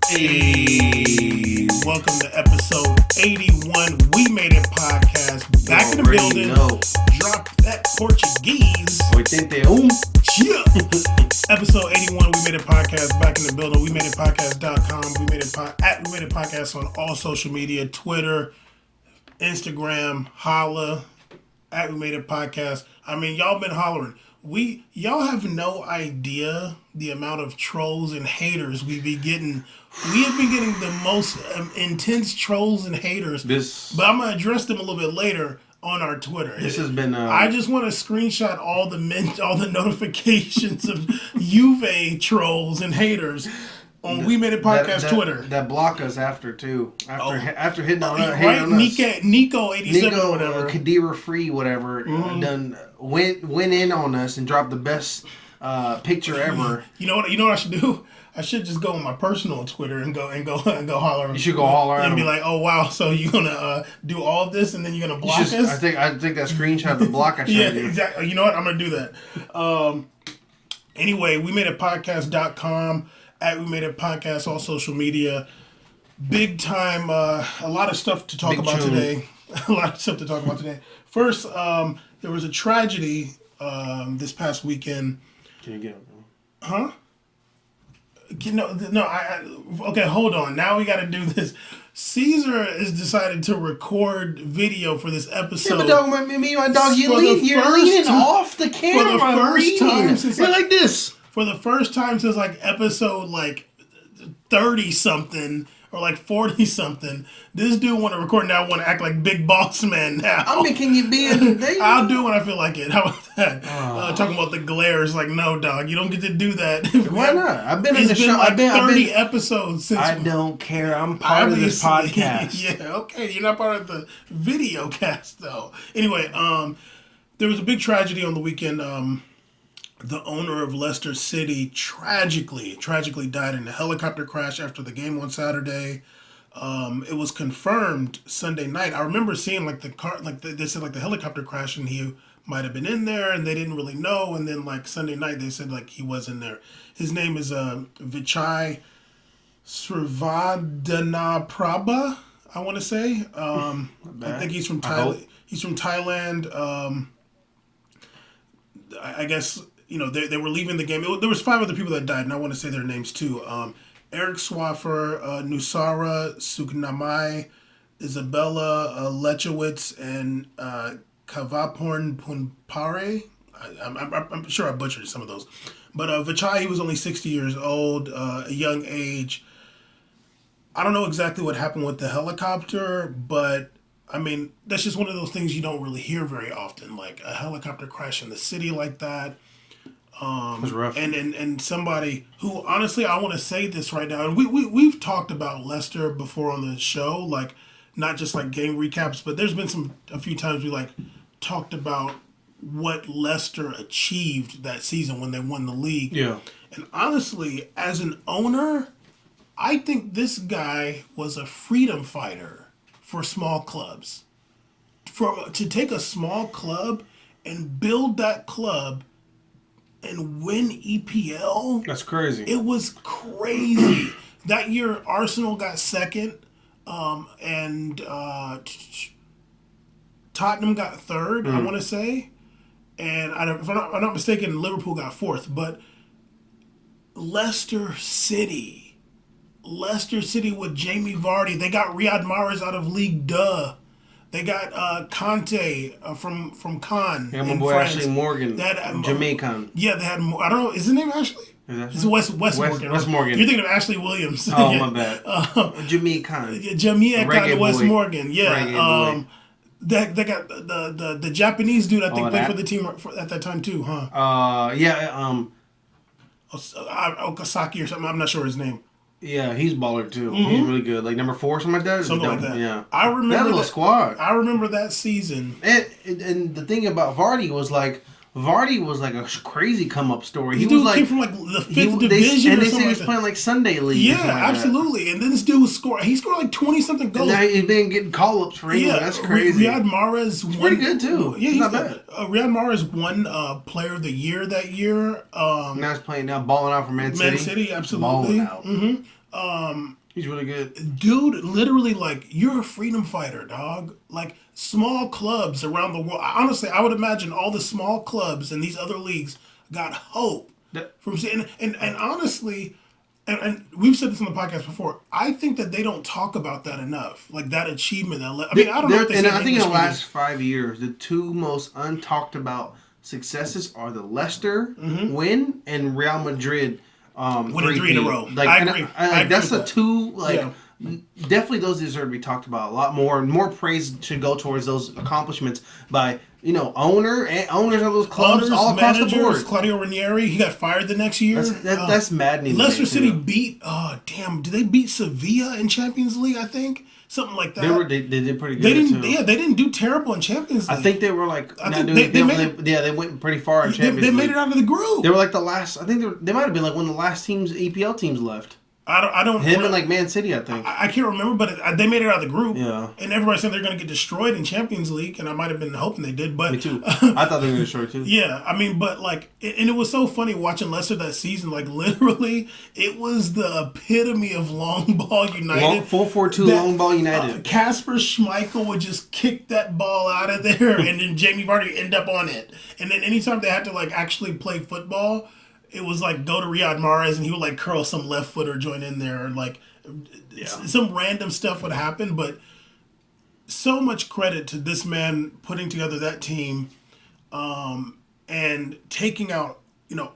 Hey, welcome to episode 81. We Made It podcast. Back in the building. Drop that Portuguese. 81. Yeah. Episode 81. We Made It podcast. Back in the building. We Made It podcast.com. We Made It at We Made It podcast on all social media: Twitter, Instagram, holla at We Made It podcast. I mean, y'all been hollering. Y'all have no idea the amount of trolls and haters we be getting. We have been getting the most intense trolls and haters. But I'm gonna address them a little bit later on our Twitter. This has been. I just want to screenshot all the notifications of Juve trolls and haters on We Made It podcast Twitter. That block us after too. After hitting on us. Right, Nico 87 or whatever. Kadira Free whatever done went in on us and dropped the best picture ever. You know what I should do? I should just go on my personal Twitter and go holler. You should go holler at and him. Be like, oh wow, so you're gonna do all of this and then you're gonna block us? I think that screenshot the block I showed yeah, you. Exactly. You know what? I'm gonna do that. Anyway, we made it podcast.com at We Made It podcast, all social media. Big time. A lot of stuff to talk about today. A lot of stuff to talk about today. First, there was a tragedy this past weekend. Can you get it? Huh? Okay, hold on. Now we got to do this. Caesar has decided to record video for this episode. Yeah, but me and my dog, you're leaning off the camera. For the first time since like this. For the first time since like episode like 30 something or like 40 something, this dude want to record now. Want to act like big boss man now. I mean, can you be I'll do it when I feel like it. How about that? Talking about the glares, like no, dog, you don't get to do that. Why not? I've been in the show. Like 30 episodes since. I don't care. I'm part of this podcast. Yeah, okay. You're not part of the video cast though. Anyway, there was a big tragedy on the weekend. The owner of Leicester City tragically died in a helicopter crash after the game on Saturday. It was confirmed Sunday night. I remember seeing like the car, like they said like the helicopter crash and he might have been in there and they didn't really know. And then like Sunday night they said like he was in there. His name is Vichai Srivadanaprabha, I want to say. I think he's from Thailand. He's from Thailand. I guess. You know, they were leaving the game. There was 5 other people that died, and I want to say their names too. Eric Swaffer, Nusara Sugnamai, Isabella Lechowitz, and Kavaporn Punpare. I'm sure I butchered some of those. But Vichai, he was only 60 years old, a young age. I don't know exactly what happened with the helicopter, but I mean, that's just one of those things you don't really hear very often, like a helicopter crash in the city like that. That's rough. And somebody who, honestly, I want to say this right now, and we've talked about Leicester before on the show, like not just like game recaps, but there's been a few times we like talked about what Leicester achieved that season when they won the league. Yeah. And honestly, as an owner, I think this guy was a freedom fighter for small clubs. To take a small club and build that club and win EPL. That's crazy. It was crazy. That year, Arsenal got second, and Tottenham got third, I want to say. And if I'm not mistaken, Liverpool got fourth. But Leicester City with Jamie Vardy, they got Riyad Mahrez out of Ligue 2. They got Conte from Cannes. Yeah, my boy France. Ashley Morgan. Jamaican. Yeah, they had. I don't know. Is his name Ashley? It's Wes Morgan. Wes Morgan. You're thinking of Ashley Williams. Oh, my bad. Jamaican. Jamaican Wes boy. Morgan. Yeah. They got the Japanese dude. I think played for the team at that time too, huh? Yeah. Okasaki or something. I'm not sure his name. Yeah, he's baller too. Mm-hmm. He's really good. Like number 4, something like that. Something like that. Yeah, I remember that little squad. I remember that season. And the thing about Vardy was like a crazy come up story. He was came from like the 5th division, and they say he was playing like Sunday league. Yeah, absolutely. That. And then this dude was scoring. He scored like 20 something goals. And now he's been getting call ups for England. That's crazy. Riyad Mahrez won. Pretty good too. Yeah, he's not bad. Riyad Mahrez won Player of the Year that year. Now he's playing balling out for Man City. Man City, absolutely. Balling out. Mm-hmm. He's really good. Dude, literally, like, you're a freedom fighter, dog. Like, small clubs around the world. Honestly, I would imagine all the small clubs in these other leagues got hope from seeing. And honestly, and we've said this on the podcast before, I think that they don't talk about that enough. Like, that achievement. I mean, I don't know if they And say I think in the English last 5 years, the two most untalked about successes are the Leicester win and Real Madrid winning 3 in a row. Like, I agree. I agree that's with the that. two, like, Yeah. definitely those deserve to be talked about a lot more. And more praise should go towards those accomplishments by, owners of those clubs Owners, all across the managers, board. Claudio Ranieri, he got fired the next year. That's maddening. Leicester to me, City too. beat, did they beat Sevilla in Champions League, I think? Something like that. They did pretty good. They didn't. too. Yeah, they didn't do terrible in Champions League. I think they were like I not think doing. they Went pretty far in they Champions League. made it out of the group. They were like the last. I think they might have been like one of the last EPL teams left. I don't. Him and like Man City, I think. I can't remember, but they made it out of the group. Yeah. And everybody said they're going to get destroyed in Champions League, and I might have been hoping they did, but Me too. I thought they were going to show it too. yeah, I mean, but like, and it was so funny watching Leicester that season. Like, literally, it was the epitome of long ball United. 4-4-2 long ball United. Casper Schmeichel would just kick that ball out of there, and then Jamie Vardy end up on it. And then anytime they had to like actually play football, it was like go to Riyad Mahrez and he would like curl some left footer joint in there, or like some random stuff would happen. But so much credit to this man putting together that team, and taking out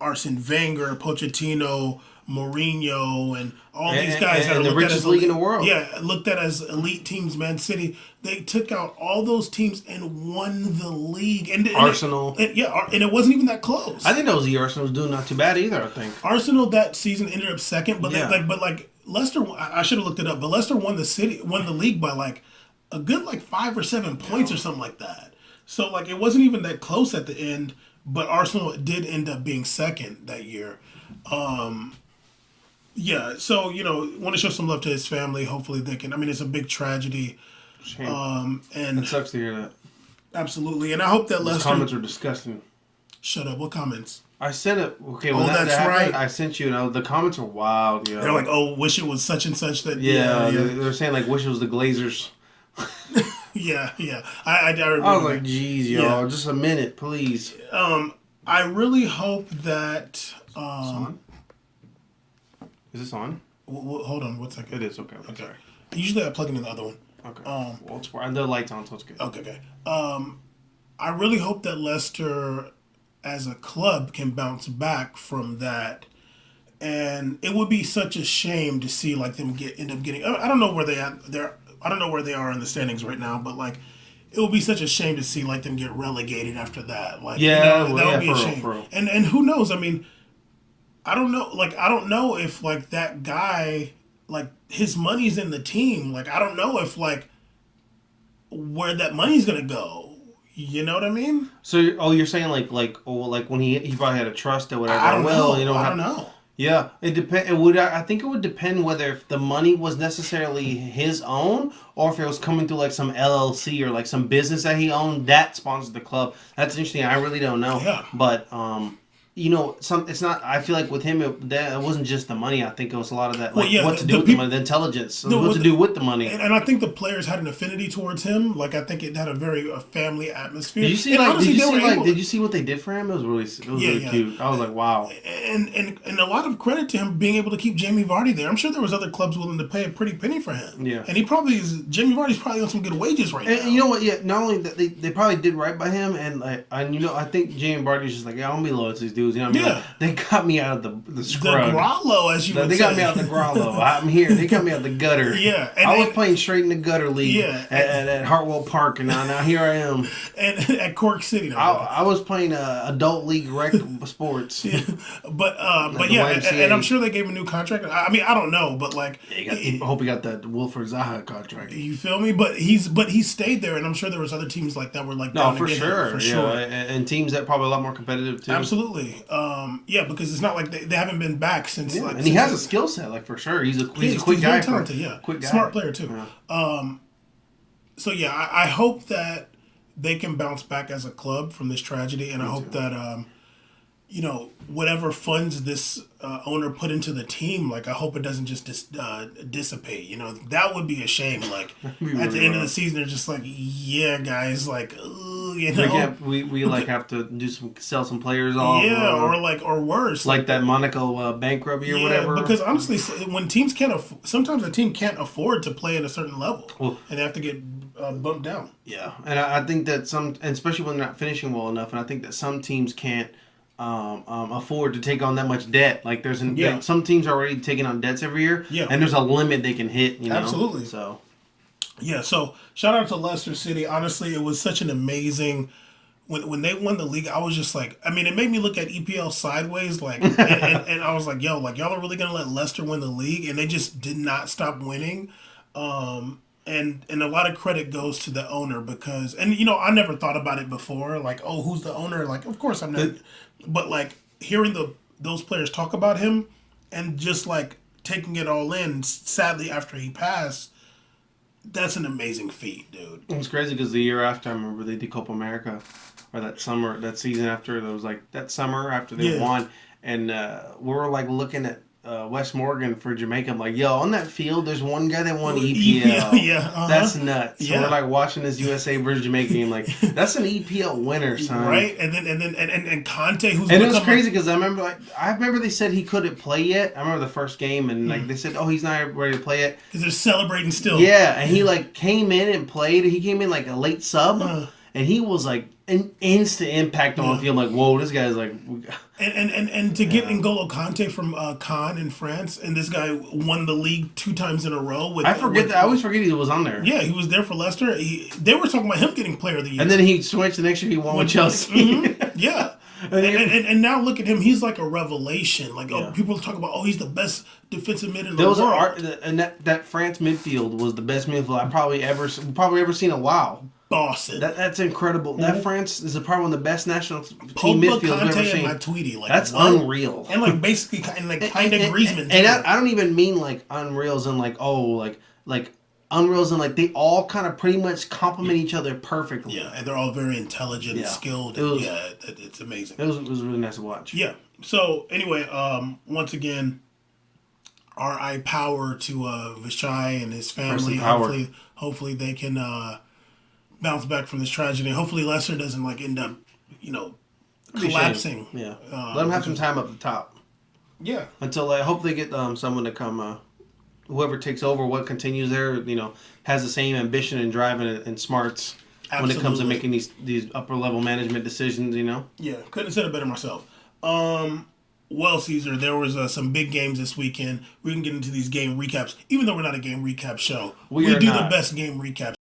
Arsene Wenger, Pochettino, Mourinho, and all these guys that are and the looked at richest as league in the world. Yeah, looked at as elite teams. Man City, they took out all those teams and won the league. And Arsenal. and it wasn't even that close. I think that was the Arsenal was doing not too bad either. I think Arsenal that season ended up second, but Yeah. like Leicester, I should have looked it up, but Leicester won the league by like a good like 5 or 7 points or something like that. So like it wasn't even that close at the end, but Arsenal did end up being second that year. Yeah, so want to show some love to his family. Hopefully they can. I mean, it's a big tragedy. Shame. And It sucks to hear that. absolutely, and I hope that Those Leicester. comments are disgusting. Shut up! What comments? I sent it. Okay, Oh, that's happened, right. I sent you, and the comments are wild. Yeah, They're like, "Oh, wish it was such and such." That yeah. They're saying like, wish it was the Glazers. yeah. I remember. I was like, geez, y'all, Yeah. just a minute, please. I really hope that. Is this on? Is this on? Hold on, 1 second. It is okay. Okay. Sorry. Usually I plug in the other one. Okay. Well, it's the light's on, so it's good. Okay. I really hope that Leicester, as a club, can bounce back from that. And it would be such a shame to see like them end up getting. I don't know where I don't know where they are in the standings right now, but like. It would be such a shame to see like them get relegated after that. Like, Yeah, that well, would be yeah, a for shame. real. And who knows? I mean, I don't know. Like, I don't know if like that guy, like his money's in the team. Like, I don't know if like where that money's gonna go. You know what I mean? So, you're saying like when he probably had a trust or whatever. I don't know. I don't know. Yeah, it depend. I think it would depend whether if the money was necessarily his own or if it was coming through like some LLC or like some business that he owned that sponsored the club. That's interesting. I really don't know. Yeah. But it's not. I feel like with him, it wasn't just the money. I think it was a lot of that, like what to do with the money, the intelligence, what to do with the money. And I think the players had an affinity towards him. Like I think it had a very family atmosphere. Did you see? And honestly, Did you see what they did for him? It was really cute. I was like, wow. And a lot of credit to him being able to keep Jamie Vardy there. I'm sure there was other clubs willing to pay a pretty penny for him. Yeah. And Jamie Vardy's probably on some good wages right now. And you know what? Yeah, not only that, they probably did right by him, and I think Jamie Vardy's just like, yeah, I'm gonna be loyal to these dudes. You know what I mean? Yeah. Like, they got me out of the The scrub. Grollo, as you would They say. got me out of the Grollo. I'm here. They got me out of the gutter. Yeah, I was playing straight in the gutter league. Yeah, at Hartwell Park, and now here I am. And at Cork City. I was playing adult league rec sports. Yeah. But the yeah, YMCA. and I'm sure they gave him a new contract. I mean, I don't know, but like, I hope he got that Wilfred Zaha contract. you feel me? But he stayed there, and I'm sure there was other teams like that were like No, down to for get him, sure. for Yeah, sure. and teams that probably a lot more competitive too. Absolutely. Yeah, because it's not like they haven't been back since. Yeah, like, and he has a since- skill set, like for sure. He's a He's quick very guy. talented, yeah. Quick guy. Smart player too. Yeah. So yeah, I hope that they can bounce back as a club from this tragedy, and I hope that whatever funds this owner put into the team, like I hope it doesn't just dissipate. That would be a shame. Like at the end of the season, they're just like, yeah, guys, like, we like have to sell some players off. Yeah, or worse, like that Monaco bankruptcy or whatever. Because honestly, when teams sometimes a team can't afford to play at a certain level, and they have to get bumped down. Yeah, and I think that and especially when they're not finishing well enough, and I think that some teams can't afford to take on that much debt. Like some teams are already taking on debts every year, and there's a limit they can hit. Absolutely. So. Yeah, so shout out to Leicester City. Honestly, it was such an amazing when they won the league. I was just like, I mean, it made me look at EPL sideways, like, and I was like, yo, like y'all are really gonna let Leicester win the league, and they just did not stop winning. And a lot of credit goes to the owner because, and I never thought about it before, like, oh, who's the owner? Like, of course I'm not, but like hearing those players talk about him and just like taking it all in. Sadly, after he passed. That's an amazing feat, dude. It was crazy because the year after, I remember they did Copa America, or that season after, it was like that summer after they won, and we were like looking at West Morgan for Jamaica. I'm like, yo, on that field, there's one guy that won EPL. That's nuts. So we're like watching this USA versus Jamaica game, like that's an EPL winner, son. Right? And Conte, who's and it was crazy because I remember they said he couldn't play yet. I remember the first game, and like they said, oh, he's not ready to play yet because they're celebrating still. Yeah, and he like came in and played. He came in like a late sub, and he was like an instant impact on the field. Like, whoa, this guy's like. And to get N'Golo Kante from Cannes in France, and this guy won the league 2 times in a row. I always forget he was on there. Yeah, he was there for Leicester. They were talking about him getting Player of the Year, and then he switched the next year. He won with Chelsea. Mm-hmm. Yeah. And now look at him. He's like a revelation. Like people talk about, he's the best defensive mid in the world. And that France midfield was the best midfield I've probably ever seen in a while. Boston. That's incredible. Mm-hmm. That France is probably one of the best national team Pogba, midfields I've ever seen. My Tweety, like, that's unreal. And like basically kind of Griezmann. And I don't even mean like unreals and like unreals and like they all kind of pretty much complement each other perfectly. Yeah, and they're all very intelligent, skilled. It's amazing. It was really nice to watch. Yeah. So anyway, once again, R.I. power to Vichai and his family. Hopefully they can bounce back from this tragedy. Hopefully Leicester doesn't like end up, collapsing. Yeah. Let them have some time up the top. Yeah. Until I hope they get someone to come. Whoever takes over, what continues there, has the same ambition and drive and smarts. Absolutely. When it comes to making these upper level management decisions. Yeah. Couldn't have said it better myself. Well, Caesar, there was some big games this weekend. We can get into these game recaps, even though we're not a game recap show. We do the best game recaps.